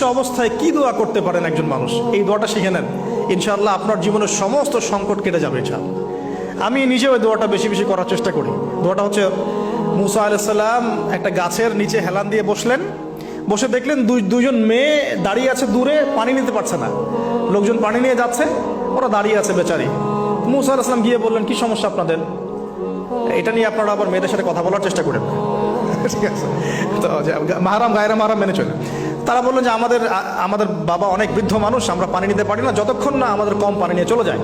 অদৃশ্য অবস্থায় কি দোয়া করতে পারেন একজন মানুষ, এই দোয়াটা শিখে নেন, ইনশাআল্লাহ আপনার জীবনের সমস্ত সংকট কেটে যাবে ইনশাআল্লাহ। আমি নিজেও ওই দোয়াটা বেশি বেশি করার চেষ্টা করি। দোয়াটা হচ্ছে, মুসা আলাইহিস সালাম একটা গাছের নিচে হেলান দিয়ে বসলেন, বসে দেখলেন দুইজন মেয়ে দাঁড়িয়ে আছে দূরে, পানি নিতে পারছে না, লোকজন পানি নিয়ে যাচ্ছে, ওরা দাঁড়িয়ে আছে বেচারি। মুসা আলাইহিস সালাম গিয়ে বললেন, কি সমস্যা আপনাদের? এটা নিয়ে আপনারা আবার মেয়েদের সাথে কথা বলার চেষ্টা করেন, ঠিক আছে? তো মাহারাম গায়রা মাহারাম মেনে চলে। তারা বললেন যে আমাদের বাবা অনেক বৃদ্ধ মানুষ, আমরা পানি নিতে পারি না যতক্ষণ না আমাদের কম পানি নিয়ে চলে যায়।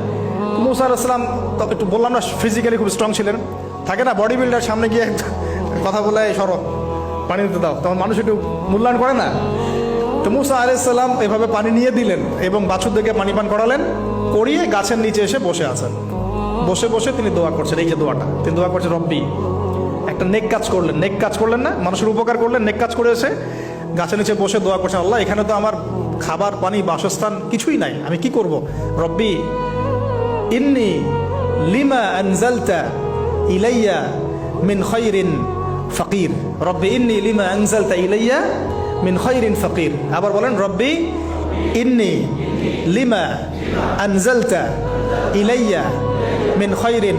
মুসা আলাইহিস সালাম একটু বললাম না, ফিজিক্যালি খুব স্ট্রং ছিলেন, থাকে না বডি বিল্ডার, সামনে গিয়ে কথা বলে সরো পানি নিতে দাও, তখন মানুষ একটু মূল্যায়ন করে না। তো মুসা আলাইহিস সালাম এভাবে পানি নিয়ে দিলেন এবং বাছুরদেরকে পানি পান করালেন, করিয়ে গাছের নিচে এসে বসে আছেন। বসে বসে তিনি দোয়া করছেন, এই যে দোয়াটা তিনি দোয়া করছেন, রব্বি, একটা নেক কাজ করলেন, নেক কাজ করলেন না, মানুষের উপকার করলেন, নেক কাজ করে এসে গাছের নিচে বসে দোয়া করছেন, আল্লাহ এখানে তো আমার খাবার পানি বাসস্থান কিছুই নাই, আমি কি করব? রব্বি ইন্নি লিমা আনজালতা ইলাইয়া মিন খায়রিন ফাকির, রব্বি ইন্নি লিমা আনজালতা ইলাইয়া মিন খায়রিন ফাকির। আবার বলেন, রব্বি ইন্নি লিমা আনজালতা ইলাইয়া মিন খায়রিন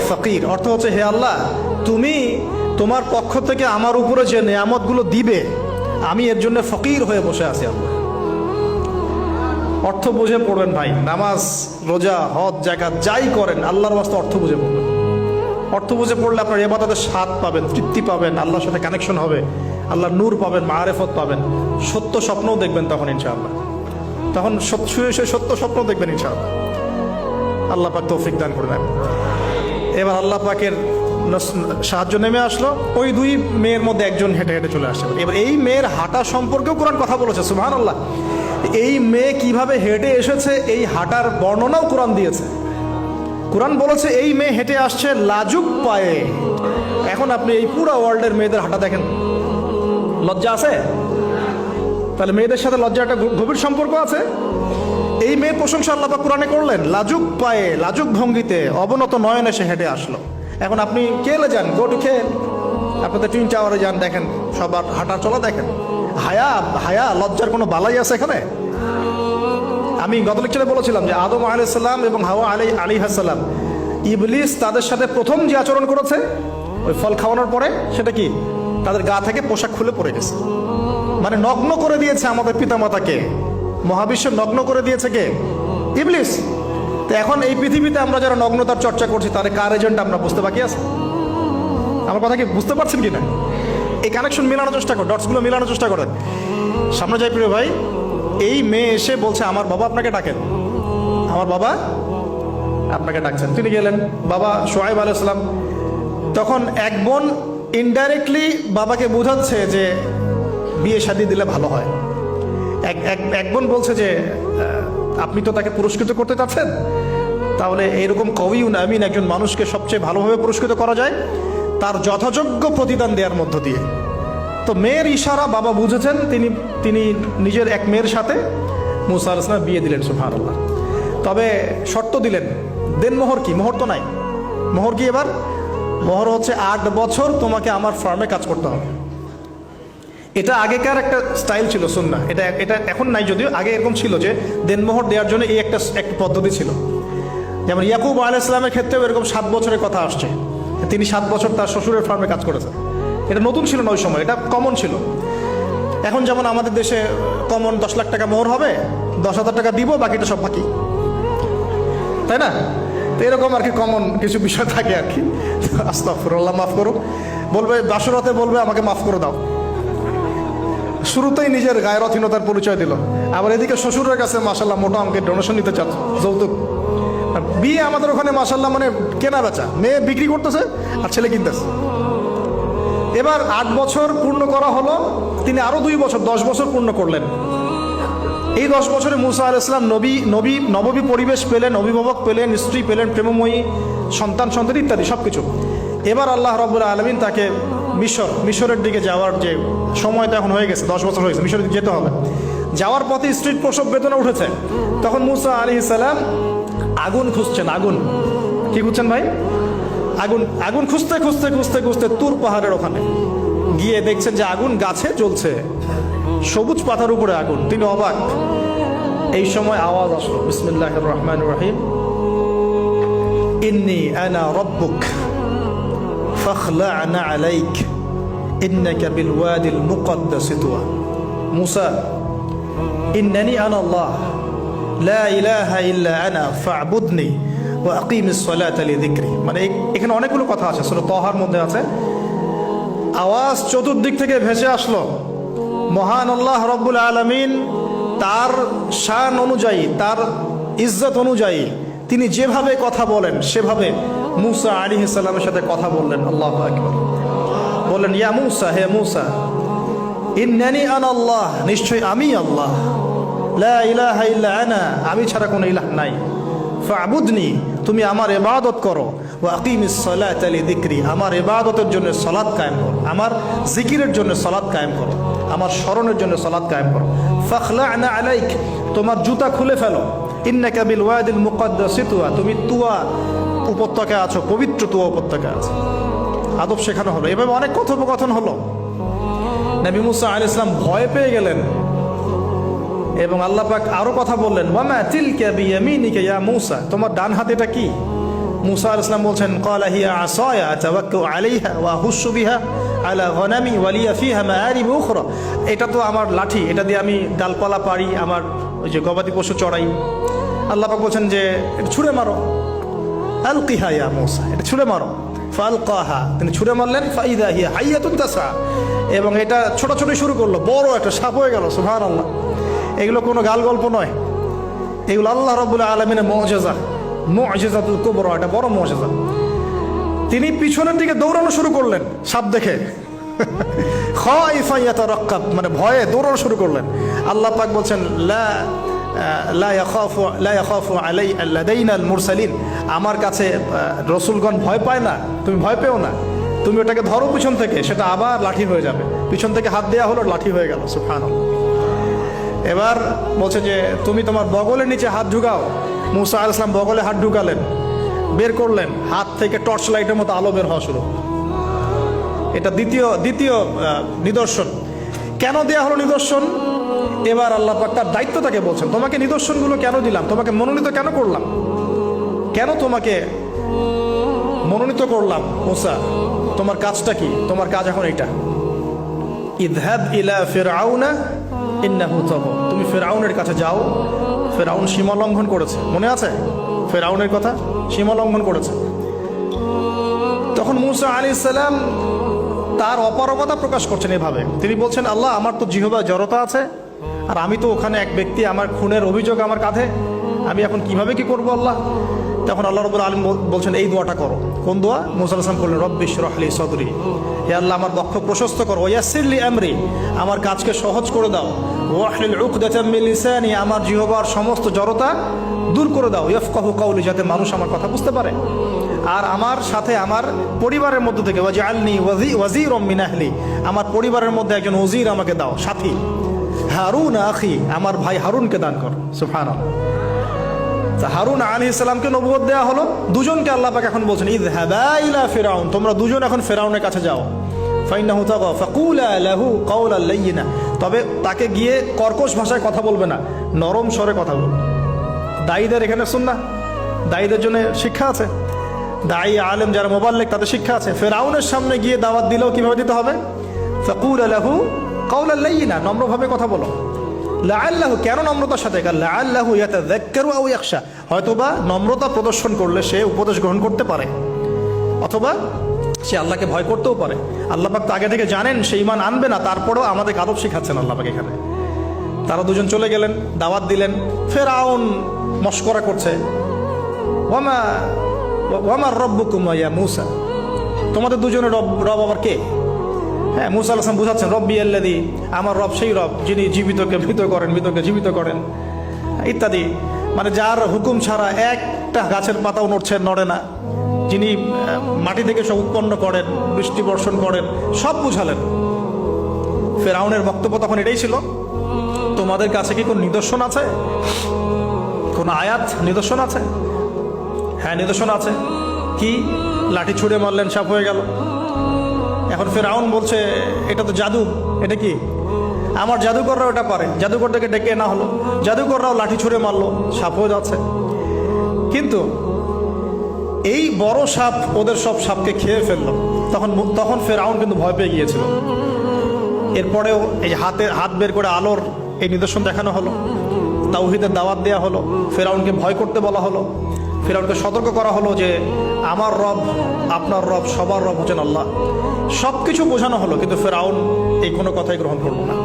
ফাকির। অর্থ হচ্ছে, হে আল্লাহ, তুমি তোমার পক্ষ থেকে আমার উপরে যে নেয়ামতগুলো দিবে, আমি এর জন্য ফকির হয়ে বসে আছি। আল্লাহ অর্থ বুঝে পড়বেন ভাই, নামাজ রোজা হজ জাকাত যাই করেন আল্লাহর ওয়াস্তে অর্থ বুঝে পড়বেন। অর্থ বুঝে পড়লে আপনার ইবাদতের স্বাদ পাবেন, তৃপ্তি পাবেন, আল্লাহর সাথে কানেকশন হবে, আল্লাহর নূর পাবেন, মাআরিফত পাবেন, সত্য স্বপ্নও দেখবেন তখন ইনশাআল্লাহ। তখন শুয়ে শুয়ে সত্য স্বপ্ন দেখবেন ইনশাআল্লাহ। আল্লাহ পাক তৌফিক দান করবেন। এবার আল্লাহ পাকের সাহায্য নেমে আসলো, ওই দুই মেয়ের মধ্যে একজন হেঁটে হেঁটে চলে আসছে। এবার এই মেয়ের হাঁটা সম্পর্কেও কোরআন কথা বলেছে, সুবহানাল্লাহ। এই মেয়ে কিভাবে হেঁটে এসেছে এই হাঁটার বর্ণনাও কোরআন দিয়েছে। কোরআন বলেছে এই মেয়ে হেঁটে আসছে লাজুক পায়ে। এখন আপনি এই পুরো ওয়ার্ল্ডের মেয়েদের হাঁটা দেখেন, লজ্জা আছে? তাহলে মেয়েদের সাথে লজ্জা একটা গভীর সম্পর্ক আছে। এই মেয়ে প্রশংসা আল্লাহ পাক কোরআনে করলেন, লাজুক পায়ে লাজুক ভঙ্গিতে অবনত নয়নে সে হেঁটে আসলো। এখন আপনি কেলে যান, গো টু খেল, আপনাদের টুইন টাওয়ারে যান, দেখেন সবার হাঁটা চলা দেখেন। হায়া লজ্জার কোনো বালাই আছে এখানে? আমি গত লেকচারে বলেছিলাম যে আদম আলাইহিস সালাম এবং হাওয়া আলাইহিস সালাম, ইবলিস তাদের সাথে প্রথম যে আচরণ করেছে ওই ফল খাওয়ানোর পরে, সেটা কি? তাদের গা থেকে পোশাক খুলে পড়ে গেছে, মানে নগ্ন করে দিয়েছে আমাদের পিতামাতাকে, মহাবিশ্ব নগ্ন করে দিয়েছে কে? ইবলিস। তো এখন এই পৃথিবীতে আমরা যারা নগ্নতার চর্চা করছি, তাহলে কার এজেন্ট আমরা বুঝতে বাকি আছে? আমার কথা কি বুঝতে পারছেন কি না? এই কানেকশন মেলানোর চেষ্টা করেন, ডটসগুলো মেলানোর চেষ্টা করেন। সামনে যাই প্রিয় ভাই, এই মেয়ে এসে বলছে, আমার বাবা আপনাকে ডাকেন, আমার বাবা আপনাকে ডাকছেন। তিনি গেলেন, বাবা শুআয়ব আলাইহিস সালাম। তখন এক বোন ইনডাইরেক্টলি বাবাকে বোঝাচ্ছে যে বিয়ে শাদী দিলে ভালো হয়। এক বোন বলছে যে আপনি তো তাকে পুরস্কৃত করতে চাচ্ছেন, তাহলে এইরকম কবিউন আমিন একজন মানুষকে সবচেয়ে ভালোভাবে পুরস্কৃত করা যায় তার যথাযোগ্য প্রতিদান দেওয়ার মধ্য দিয়ে। তো মেয়ের ইশারা বাবা বুঝেছেন, তিনি নিজের এক মেয়ের সাথে মুসা আলাইহিস সালাম বিয়ে দিলেন, সুবহানাল্লাহ। তবে শর্ত দিলেন, দেনমোহর কি? মোহর তো নাই। মোহর কি এবার? মোহর হচ্ছে 8 বছর তোমাকে আমার ফার্মে কাজ করতে হবে। এটা আগেকার একটা স্টাইল ছিল, সুন্নাহ। এটা এখন নাই যদিও, আগে এরকম ছিল যে দেনমোহর দেওয়ার জন্য এই একটা পদ্ধতি ছিল। যেমন ইয়াকুব আলাইহিস সালামের ক্ষেত্রেও এরকম 7 বছরের কথা আসছে, তিনি 7 বছর তার শ্বশুরের ফার্মে কাজ করেছেন। এটা নতুন ছিল না ওই সময়, এটা কমন ছিল। এখন যেমন আমাদের দেশে কমন 10 লাখ টাকা মোহর হবে, 10,000 টাকা দিব, বাকিটা সব বাকি, তাই না? তো এরকম আর কি কমন কিছু বিষয় থাকে আর কি। আস্তাগফিরুল্লাহ, মাফ করো। বলবে বাসরাতে, বলবে আমাকে মাফ করে দাও। শুরুতেই নিজের গায়রথহীনতার পরিচয় দিল। আবার এদিকে শ্বশুরের কাছে মাশাল্লাহ মোটা অঙ্কের ডোনেশন নিতে চাচ্ছে, যৌতুক। বিয়ে আমাদের ওখানে মাশাল্লাহ মানে কেনা বেচা, মেয়ে বিক্রি করতেছে আর ছেলে কিনতেছে। এবার 8 বছর পূর্ণ করা হলো, তিনি আরো 2 বছর 10 বছর পূর্ণ করলেন। এই 10 বছরে মুসা আলাইহিস সালাম নববী পরিবেশ পেলেন, অভিভাবক পেলেন, স্ত্রী পেলেন, প্রেমময়ী সন্তান ইত্যাদি সবকিছু। এবার আল্লাহ রাব্বুল আলামিন তাকে মিশরের দিকে যাওয়ার যে সময়টা এখন হয়ে গেছে, 10 বছর হয়ে গেছে, মিশরের দিকে যেতে হবে। যাওয়ার পথে স্ত্রীর প্রসব বেদনা উঠেছে। তখন মুসা আলাইহিস সালাম আগুন খুঁজছেন। আগুন কি খুঁজছেন ভাই? আগুন খুঁজতে খুঁজতে খুঁজতে খুঁজতে তুর পাহাড়ের ওখানে গিয়ে দেখছেন যে আগুন গাছে জ্বলছে, সবুজ পাতার উপরে আগুন, তিনি অবাক। এই সময় আওয়াজ আসলো, বিসমিল্লাহির রহমানির রহিম, ইন্নী আনা রাব্বুক ফাখলা'না আলাইক ইন্নাকা বিল ওয়াদিল মুকদ্দাস তুয়া। মুসা, ইন্নানি আনা আল্লাহ লা ইলাহা ইল্লা আনা ফা'বুদনি ওয়া আকিমিস সালাতা লিযিকরি। মানে এখানে অনেকগুলো কথা আছে, সূরা তাহার মধ্যে আছে। আওয়াজ চতুর্দিক থেকে ভেসে আসলো। মহান আল্লাহ রব্বুল আলামিন তার শান অনুযায়ী, তার ইজ্জত অনুযায়ী তিনি যেভাবে কথা বলেন সেভাবে মুসা আলাইহিস সালামের সাথে কথা বললেন। আল্লাহু আকবার। বললেন, ইয়া মুসা, হে মুসা, ইন্নানি আনা আল্লাহ, নিশ্চয় আমি আল্লাহ, লা ইলাহা ইল্লা আনা, আমি ছাড়া কোনো ইলাহ নাই, ফা'বুদনি, তুমি আমার ইবাদত করো, ওয়া আকিমিস সালাতা লিযিকরি, আমার ইবাদতের জন্য সালাত কায়েম করো, আমার জিকিরের জন্য সালাত কায়েম করো, আমার স্মরণের জন্য সালাত কায়েম করো। ফাখলা'না আলাইক, তোমার জুতা খুলে ফেলো, ইন্নাকা বিল ওয়াদিল মুকদ্দাস তুয়া, তুমি তুয়া উপত্যকায় আছো, পবিত্র তুয়া উপত্যকায় আছো। আদব শেখানো হলো। এভাবে অনেক কথোপকথন হলো। নবী মুসা আলাইহিস সালাম ভয় পেয়ে গেলেন এবং আল্লাহ পাক আরো কথা বললেন, ওয়ামা তিলকা বিয়ামিনিকা ইয়া মুসা, তোমার ডান হাতে এটা কি? মুসা আলাইহিস সালাম বলছেন, ক্বালা হিয়া আসায়া আতাওয়াক্কাউ আলাইহা ওয়া আহুশু বিহা আলা গনামি ওয়া লিয়া ফিহা মাআরিব উখরা, এটা তো আমার লাঠি, এটা দিয়ে আমি ডালপালা পারি, আমার ওই যে গবাদি পশু চড়াই। আল্লাহ পাক বলছেন যে এটা ছুঁড়ে মারো, আলকিহা ইয়া মুসা, এটা ছুঁড়ে মারো। ফালকাহা, তিনি ছুঁড়ে মারলেন, ফাইদা হিয়া হাইয়াতুন তাসা, এবং এটা ছোটাছুটি শুরু করলো, বড় একটা সাপ হয়ে গেল। সুবহানাল্লাহ। এগুলো কোনো গাল গল্প নয়, এগুলো আল্লাহ রাব্বুল আলামিনের মুআজিজা, মুআজিজাতুল কুবরা, এটা বড় মুআজিজা। তিনি পিছনের দিকে দৌড়ানো শুরু করলেন সাপ দেখে, খাইফা ইয়াতারাক্কাব, মানে ভয়ে দৌড়ানো শুরু করলেন। আল্লাহ পাক বলছেন, লা ইয়াখাফু লাদাইনাল মুরসালিন, আমার কাছে রসুলগণ ভয় পায় না, তুমি ভয় পেও না, তুমি ওটাকে ধরো পিছন থেকে, সেটা আবার লাঠি হয়ে যাবে। পিছন থেকে হাত দেওয়া হলো, লাঠি হয়ে গেল। সুবহানাল্লাহ। এবার বলছে যে তুমি তোমার বগলের নিচে হাত ঢুকাও। মুসা আলাইহিস সালাম বগলে হাত ঢুকালেন, বের করলেন, হাত থেকে টর্চ লাইটের মতো আলো বের হওয়া শুরু। এটা দ্বিতীয় নিদর্শন। কেন দেয়া হলো নিদর্শন? এবার আল্লাহ পাক তার দায়িত্ব তাকে বলছেন, তোমাকে নিদর্শনগুলো কেন দিলাম, তোমাকে মনোনীত কেন করলাম, কেন তোমাকে মনোনীত করলাম মুসা, তোমার কাজটা কি? তোমার কাজ এখন এটা, ইযহাব ইলা ফিরআউনা ইন্নাহু তাগা, তুমি ফিরআউনের কাছে যাও। ফিরআউন সীমা লঙ্ঘন করেছে, মনে আছে ফিরআউনের কথা? সীমা লঙ্ঘন করেছে। তখন মুসা আলাইহিস সালাম তার অপারগতা প্রকাশ করছেন এভাবে। তিনি বলছেন, আল্লাহ, আমার তো জিহ্বায় জড়তা আছে, আর আমি তো ওখানে এক ব্যক্তি, আমার খুনের অভিযোগ আমার কাঁধে, আমি এখন কিভাবে কি করবো আল্লাহ? তখন আল্লাহ রাব্বুল আলামিন বলছেন, এই দোয়াটা করো। কোন দোয়া? মুসা আলাইহিস সালাম বললেন, রব্বি ইশরাহ লি সাদরি, হে আল্লাহ, আমার বক্ষ প্রশস্ত করো, ওয়াসসির লি আমরি, আমার কাজকে সহজ করে দাও, ওয়াহলিল উকদাতাম মিন লিসানি, আমার জিহ্বার সমস্ত জড়তা দূর করে দাও, ইয়াফকাহু কাওলি, যাতে মানুষ আমার কথা বুঝতে পারে। আর আমার সাথে আমার পরিবারের মধ্য থেকে ওয়াজআলনি ওয়াজিরাম মিন আহলি, আমার পরিবারের মধ্যে একজন ওজির আমাকে দাও, সাথী। হারুন আখি, আমার ভাই হারুনকে দান কর। সুবহানাল্লাহ। হারুন আলাইহিস সালামকে নবুয়ত দেয়া হলো, দুজনকে আল্লাহ পাক এখন বলছেন, ইযহাবা ইলা ফিরআউন, তোমরা দুজন এখন ফিরআউনের কাছে যাও। ফাইন্নাহু তাগা ফাকুলা লাহু কাওলান লাইয়িনা, তবে তাকে গিয়ে কর্কশ ভাষায় কথা বলবে না, নরম স্বরে কথা বলবে। দায়ীদের এখানে সুন্নাহ, দায়ীদের জন্য শিক্ষা আছে, দায়ী আলেম যারা মুবাল্লিগ তাদের শিক্ষা আছে। ফিরআউনের সামনে গিয়ে দাওয়াত দিলেও কিভাবে দিতে হবে? ফাকুলা লাহু কাওলান লাইয়িনা, নম্রভাবে কথা বলো। লাআল্লাহু, কেন নম্রতার সাথে? লাআল্লাহু ইয়াতাযাক্কারু আও ইয়াখশা, হয়তোবা নম্রতা প্রদর্শন করলে সে উপদেশ গ্রহণ করতে পারে, অথবা সে আল্লাহকে ভয় করতেও পারে। আল্লাহ পাক তো আগে থেকে জানেন সে ঈমান আনবে না, তারপরেও আমাদের আদব শিখাচ্ছেন আল্লাহ পাক এখানে। তারা দুজন চলে গেলেন, দাওয়াত দিলেন। ফিরআউন মশকরা করছে, ওয়ামা রব্বুকুম ইয়া মুসা, তোমাদের দুজনের রব আবার কে? হ্যাঁ, মুসা আলাইহিস সালাম বুঝাচ্ছেন, রব্বি আল্লাযী, আমার রব সেই রব যিনি জীবিতকে মৃত করেন, মৃতকে জীবিত করেন, ইত্যাদি। মানে যার হুকুম ছাড়া একটা গাছের পাতাও নড়ে না, যিনি মাটি থেকে সব উৎপন্ন করেন, বৃষ্টি বর্ষণ করেন, সব বুঝালেন। ফিরআউনের বক্তব্য তখন এটাই ছিল, তোমাদের কাছে কি কোন নিদর্শন আছে, কোন আয়াত নিদর্শন আছে? হ্যাঁ, নিদর্শন আছে। কি? লাঠি ছুঁড়ে মারলেন, সাপ হয়ে গেল। এখন ফিরআউন বলছে, এটা তো জাদু, এটা কি? আমার জাদুকররা ওটা পারে, জাদুকরটাকে ডেকে না হলো, জাদুকররাও লাঠি ছুঁড়ে মারলো, সাপও যাচ্ছে। কিন্তু এই বড় সাপ ওদের সব সাপকে খেয়ে ফেললো। তখন ফেরাউন কিন্তু ভয় পেয়ে গিয়েছিল। এরপরেও এই হাত বের করে আলোর এই নিদর্শন দেখানো হলো, তাওহীদের দাওয়াত দেওয়া হলো, ফেরাউনকে ভয় করতে বলা হলো, ফেরাউনকে সতর্ক করা হলো যে আমার রব, আপনার রব, সবার রব হচ্ছেন আল্লাহ। সব কিছু বোঝানো হলো, কিন্তু ফেরাউন এই কোনো কথাই গ্রহণ করলো না।